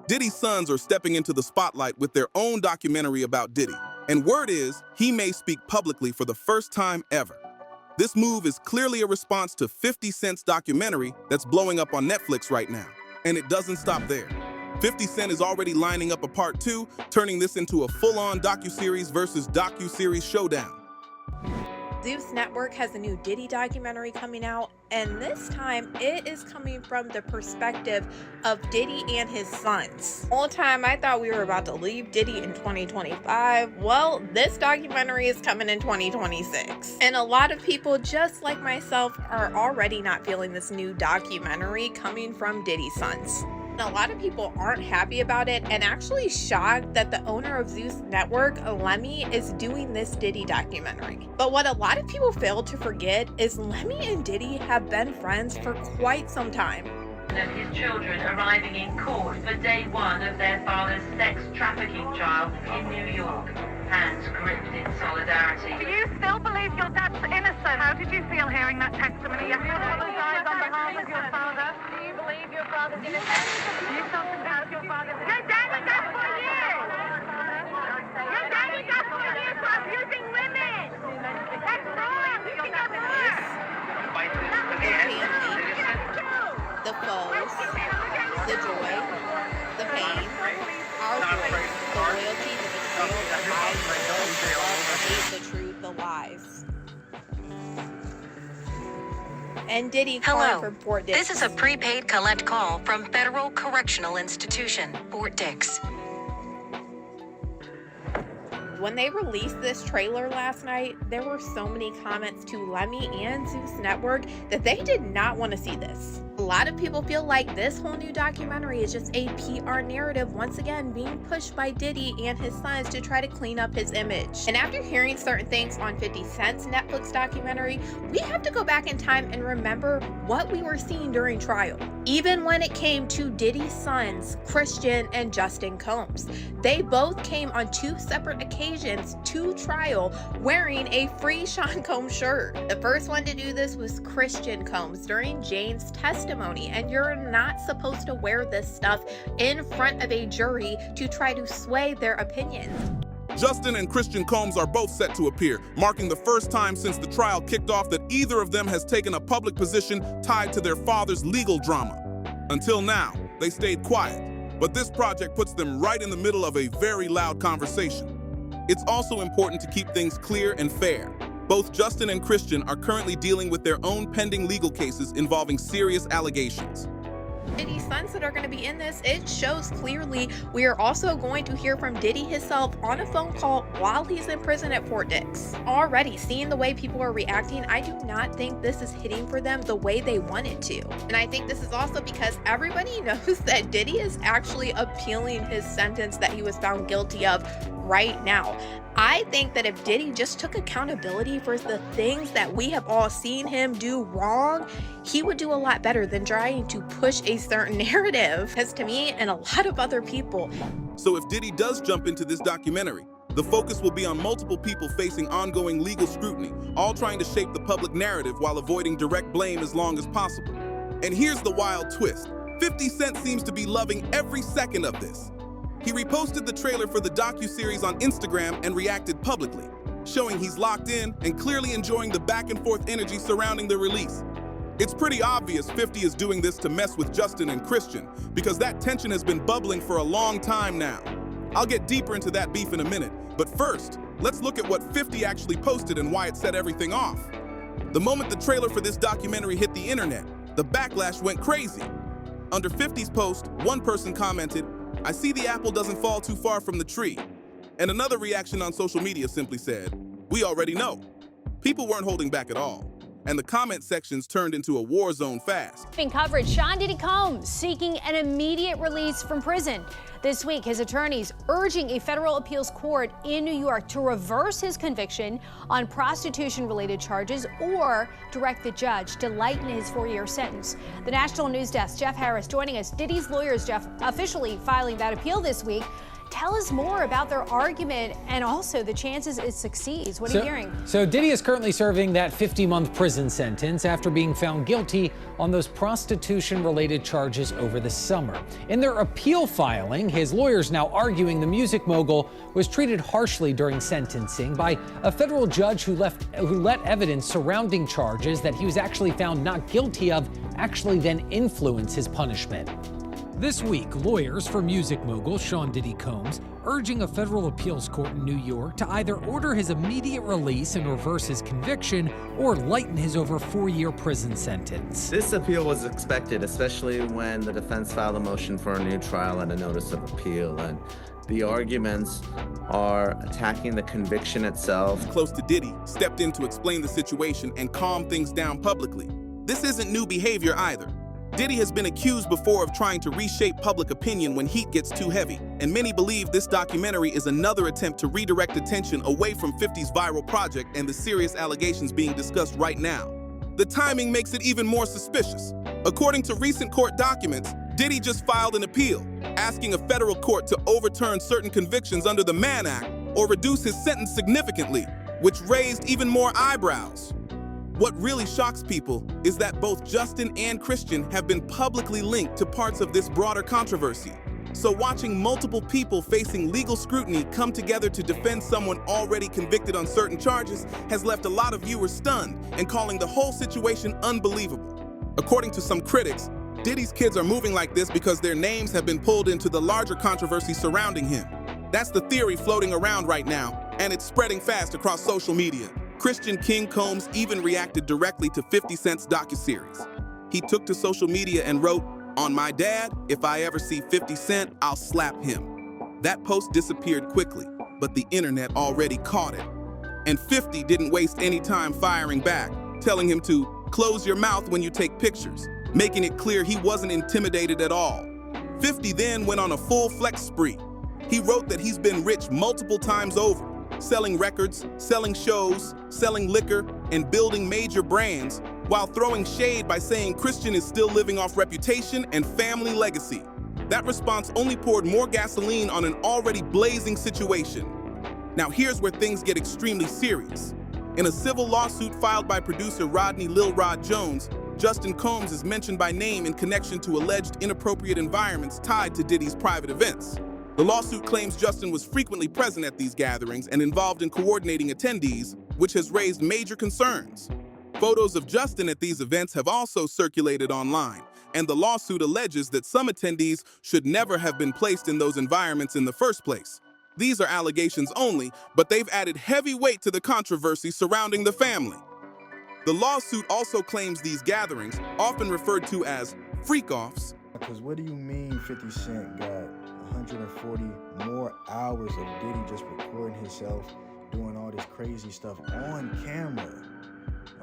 Diddy's sons are stepping into the spotlight with their own documentary about Diddy. And word is, he may speak publicly for the first time ever. This move is clearly a response to 50 Cent's documentary that's blowing up on Netflix right now. And it doesn't stop there. 50 Cent is already lining up a part 2, turning this into a full-on docuseries versus docuseries showdown. Zeus Network has a new Diddy documentary coming out, and this time it is coming from the perspective of Diddy and his sons. All the time I thought we were about to leave Diddy in 2025. Well, this documentary is coming in 2026. And a lot of people, just like myself, are already not feeling this new documentary coming from Diddy's sons. A lot of people aren't happy about it and actually shocked that the owner of Zeus Network, Lemmy, is doing this Diddy documentary. But what a lot of people fail to forget is Lemmy and Diddy have been friends for quite some time. Of his children arriving in court for day one of their father's sex trafficking trial in New York. Hands gripped in solidarity. Do you still believe your dad's innocent? How did you feel hearing that testimony yesterday? Do you apologize on behalf of your father? Do you believe your father's innocent? Do you still support your father's innocent? Your daddy got 4 years! Your daddy got 4 years for abusing women! That's wrong! You can get more! The foes, the joy, the pain, our joy, the loyalty, the betrayal, the lies, the love, the hate, the truth, the lies. And Diddy calling for Fort Dix. This is a prepaid collect call from Federal Correctional Institution, Fort Dix. When they released this trailer last night, there were so many comments to Lemmy and Zeus Network that they did not want to see this. A lot of people feel like this whole new documentary is just a PR narrative once again being pushed by Diddy and his sons to try to clean up his image. And after hearing certain things on 50 Cent's Netflix documentary, we have to go back in time and remember what we were seeing during trial. Even when it came to Diddy's sons, Christian and Justin Combs, they both came on 2 separate occasions to trial wearing a free Sean Combs shirt. The first one to do this was Christian Combs during Jane's testimony, and you're not supposed to wear this stuff in front of a jury to try to sway their opinions. Justin and Christian Combs are both set to appear, marking the first time since the trial kicked off that either of them has taken a public position tied to their father's legal drama. Until now, they stayed quiet, but this project puts them right in the middle of a very loud conversation. It's also important to keep things clear and fair. Both Justin and Christian are currently dealing with their own pending legal cases involving serious allegations. Diddy's sons that are going to be in this, it shows clearly we are also going to hear from Diddy himself on a phone call while he's in prison at Fort Dix. Already seeing the way people are reacting, I do not think this is hitting for them the way they want it to. And I think this is also because everybody knows that Diddy is actually appealing his sentence that he was found guilty of right now. I think that if Diddy just took accountability for the things that we have all seen him do wrong, he would do a lot better than trying to push a certain narrative. Because to me and a lot of other people. So if Diddy does jump into this documentary, the focus will be on multiple people facing ongoing legal scrutiny, all trying to shape the public narrative while avoiding direct blame as long as possible. And here's the wild twist. 50 Cent seems to be loving every second of this. He reposted the trailer for the docuseries on Instagram and reacted publicly, showing he's locked in and clearly enjoying the back-and-forth energy surrounding the release. It's pretty obvious 50 is doing this to mess with Justin and Christian, because that tension has been bubbling for a long time now. I'll get deeper into that beef in a minute, but first, let's look at what 50 actually posted and why it set everything off. The moment the trailer for this documentary hit the internet, the backlash went crazy. Under 50's post, one person commented, "I see the apple doesn't fall too far from the tree." And another reaction on social media simply said, "We already know." People weren't holding back at all, and the comment sections turned into a war zone fast. In coverage, Sean Diddy Combs seeking an immediate release from prison. This week, his attorneys urging a federal appeals court in New York to reverse his conviction on prostitution-related charges or direct the judge to lighten his 4-year sentence. The National News Desk, Jeff Harris joining us. Diddy's lawyers, Jeff, officially filing that appeal this week. Tell us more about their argument and also the chances it succeeds. What are you hearing? So Diddy is currently serving that 50-month prison sentence after being found guilty on those prostitution-related charges over the summer. In their appeal filing, his lawyers now arguing the music mogul was treated harshly during sentencing by a federal judge who let evidence surrounding charges that he was actually found not guilty of actually then influence his punishment. This week, lawyers for music mogul Sean Diddy Combs urging a federal appeals court in New York to either order his immediate release and reverse his conviction or lighten his over 4-year prison sentence. This appeal was expected, especially when the defense filed a motion for a new trial and a notice of appeal. And the arguments are attacking the conviction itself. Close to Diddy stepped in to explain the situation and calm things down publicly. This isn't new behavior either. Diddy has been accused before of trying to reshape public opinion when heat gets too heavy, and many believe this documentary is another attempt to redirect attention away from 50's viral project and the serious allegations being discussed right now. The timing makes it even more suspicious. According to recent court documents, Diddy just filed an appeal, asking a federal court to overturn certain convictions under the Mann Act or reduce his sentence significantly, which raised even more eyebrows. What really shocks people is that both Justin and Christian have been publicly linked to parts of this broader controversy. So watching multiple people facing legal scrutiny come together to defend someone already convicted on certain charges has left a lot of viewers stunned and calling the whole situation unbelievable. According to some critics, Diddy's kids are moving like this because their names have been pulled into the larger controversy surrounding him. That's the theory floating around right now, and it's spreading fast across social media. Christian King Combs even reacted directly to 50 Cent's docuseries. He took to social media and wrote, "On my dad, if I ever see 50 Cent, I'll slap him." That post disappeared quickly, but the internet already caught it. And 50 didn't waste any time firing back, telling him to close your mouth when you take pictures, making it clear he wasn't intimidated at all. 50 then went on a full flex spree. He wrote that he's been rich multiple times over, selling records, selling shows, selling liquor, and building major brands, while throwing shade by saying Christian is still living off reputation and family legacy. That response only poured more gasoline on an already blazing situation. Now here's where things get extremely serious. In a civil lawsuit filed by producer Rodney Lil Rod Jones, Justin Combs is mentioned by name in connection to alleged inappropriate environments tied to Diddy's private events. The lawsuit claims Justin was frequently present at these gatherings and involved in coordinating attendees, which has raised major concerns. Photos of Justin at these events have also circulated online, and the lawsuit alleges that some attendees should never have been placed in those environments in the first place. These are allegations only, but they've added heavy weight to the controversy surrounding the family. The lawsuit also claims these gatherings, often referred to as freak-offs. Because what do you mean 50 Cent got 140 more hours of Diddy just recording himself doing all this crazy stuff on camera?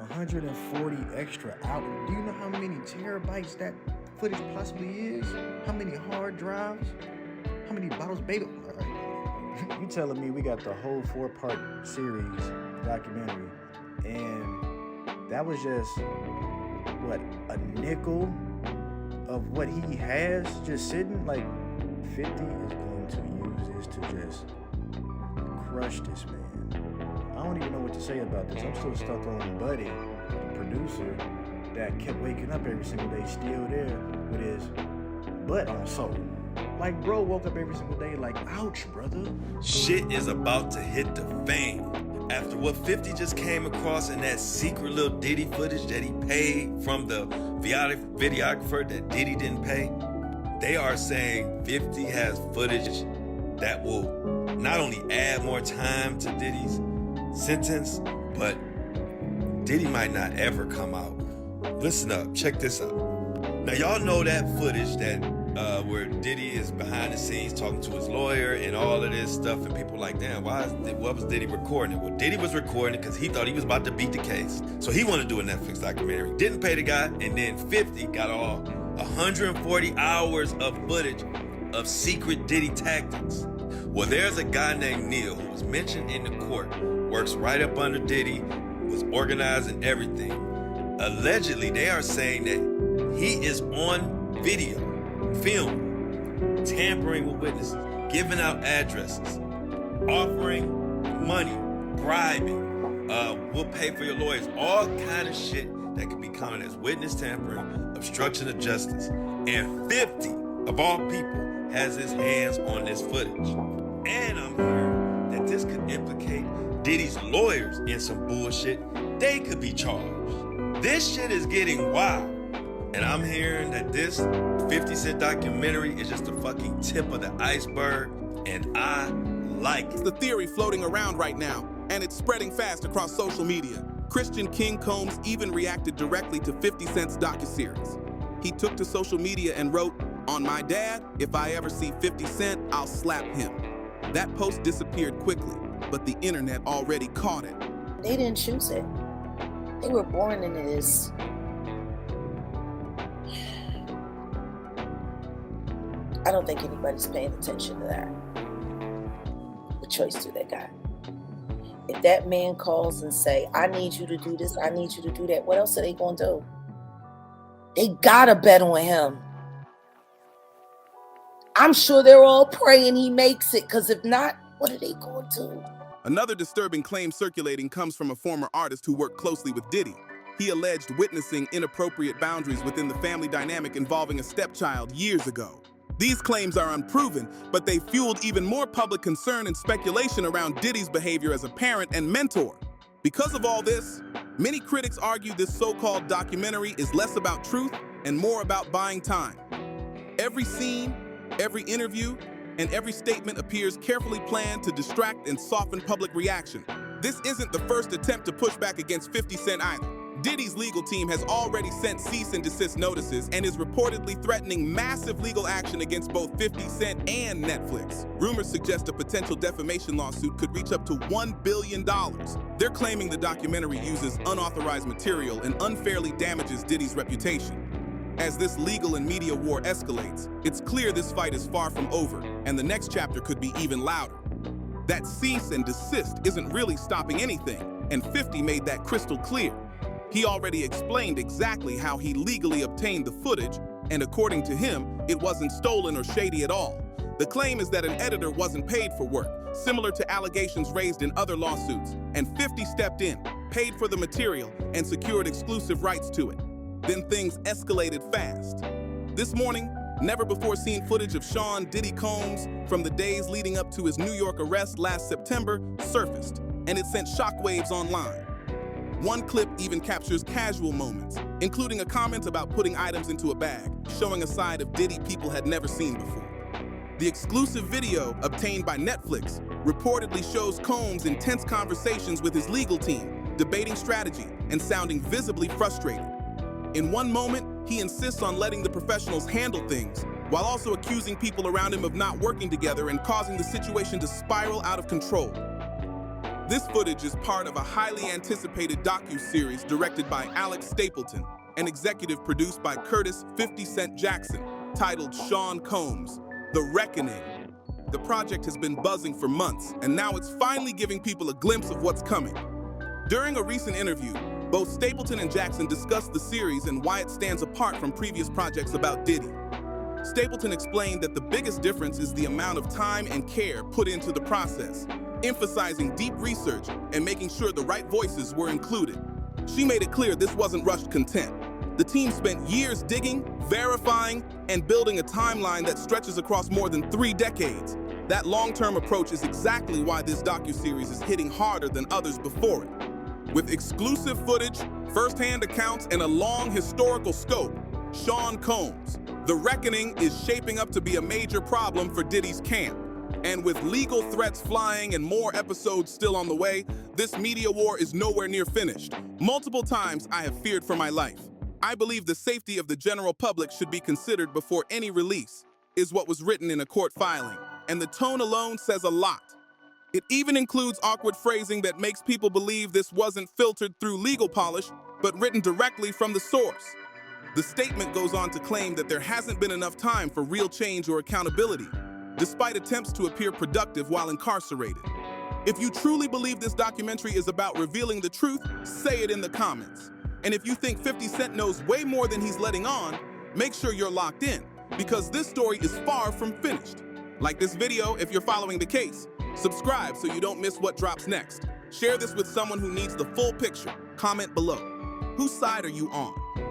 140 extra hours. Do you know how many terabytes that footage possibly is? How many hard drives? How many bottles, baby? You telling me we got the whole 4-part series documentary, and that was just, what, a nickel of what he has just sitting? Like, 50 is going to use this to just crush this man. I don't even know what to say about this. I'm still stuck on Buddy, the producer, that kept waking up every single day, still there with his butt on soul. Like, bro woke up every single day like, ouch, brother. Shit is about to hit the fan. After what 50 just came across in that secret little Diddy footage that he paid from the videographer that Diddy didn't pay, they are saying 50 has footage that will not only add more time to Diddy's sentence, but Diddy might not ever come out. Listen up, check this out. Now y'all know that footage that where Diddy is behind the scenes talking to his lawyer and all of this stuff, and people like, damn, what was Diddy recording it? Well, Diddy was recording it because he thought he was about to beat the case. So he wanted to do a Netflix documentary. Didn't pay the guy, and then 50 got all 140 hours of footage of secret Diddy tactics. Well, there's a guy named Neil who was mentioned in the court, works right up under Diddy, was organizing everything. Allegedly, they are saying that he is on video, film, tampering with witnesses, giving out addresses, offering money, bribing, we'll pay for your lawyers, all kind of shit that could be counted as witness tampering, obstruction of justice. And 50 of all people has his hands on this footage. And I'm hearing that this could implicate Diddy's lawyers in some bullshit. They could be charged. This shit is getting wild. And I'm hearing that this 50 Cent documentary is just the fucking tip of the iceberg, and I like it. It's the theory floating around right now, and it's spreading fast across social media. Christian King Combs even reacted directly to 50 Cent's docuseries. He took to social media and wrote, "On my dad, if I ever see 50 Cent, I'll slap him." That post disappeared quickly, but the internet already caught it. They didn't choose it. They were born into this. I don't think anybody's paying attention to that. The choice that they got. If that man calls and say, "I need you to do this, I need you to do that," what else are they going to do? They gotta bet on him. I'm sure they're all praying he makes it, because if not, what are they going to do? Another disturbing claim circulating comes from a former artist who worked closely with Diddy. He alleged witnessing inappropriate boundaries within the family dynamic involving a stepchild years ago. These claims are unproven, but they fueled even more public concern and speculation around Diddy's behavior as a parent and mentor. Because of all this, many critics argue this so-called documentary is less about truth and more about buying time. Every scene, every interview, and every statement appears carefully planned to distract and soften public reaction. This isn't the first attempt to push back against 50 Cent either. Diddy's legal team has already sent cease and desist notices and is reportedly threatening massive legal action against both 50 Cent and Netflix. Rumors suggest a potential defamation lawsuit could reach up to $1 billion. They're claiming the documentary uses unauthorized material and unfairly damages Diddy's reputation. As this legal and media war escalates, it's clear this fight is far from over, and the next chapter could be even louder. That cease and desist isn't really stopping anything, and 50 made that crystal clear. He already explained exactly how he legally obtained the footage, and according to him, it wasn't stolen or shady at all. The claim is that an editor wasn't paid for work, similar to allegations raised in other lawsuits, and 50 stepped in, paid for the material, and secured exclusive rights to it. Then things escalated fast. This morning, never-before-seen footage of Sean Diddy Combs from the days leading up to his New York arrest last September surfaced, and it sent shockwaves online. One clip even captures casual moments, including a comment about putting items into a bag, showing a side of Diddy people had never seen before. The exclusive video, obtained by Netflix, reportedly shows Combs' intense conversations with his legal team, debating strategy and sounding visibly frustrated. In one moment, he insists on letting the professionals handle things, while also accusing people around him of not working together and causing the situation to spiral out of control. This footage is part of a highly anticipated docu-series directed by Alex Stapleton and executive produced by Curtis 50 Cent Jackson, titled Sean Combs, The Reckoning. The project has been buzzing for months, and now it's finally giving people a glimpse of what's coming. During a recent interview, both Stapleton and Jackson discussed the series and why it stands apart from previous projects about Diddy. Stapleton explained that the biggest difference is the amount of time and care put into the process, emphasizing deep research and making sure the right voices were included. She made it clear this wasn't rushed content. The team spent years digging, verifying, and building a timeline that stretches across more than 3 decades. That long-term approach is exactly why this docuseries is hitting harder than others before it. With exclusive footage, first-hand accounts, and a long historical scope, Sean Combs, The Reckoning is shaping up to be a major problem for Diddy's camp. And with legal threats flying and more episodes still on the way, this media war is nowhere near finished. Multiple times I have feared for my life. I believe the safety of the general public should be considered before any release, is what was written in a court filing, and the tone alone says a lot. It even includes awkward phrasing that makes people believe this wasn't filtered through legal polish, but written directly from the source. The statement goes on to claim that there hasn't been enough time for real change or accountability, despite attempts to appear productive while incarcerated. If you truly believe this documentary is about revealing the truth, say it in the comments. And if you think 50 Cent knows way more than he's letting on, make sure you're locked in, because this story is far from finished. Like this video if you're following the case. Subscribe so you don't miss what drops next. Share this with someone who needs the full picture. Comment below. Whose side are you on?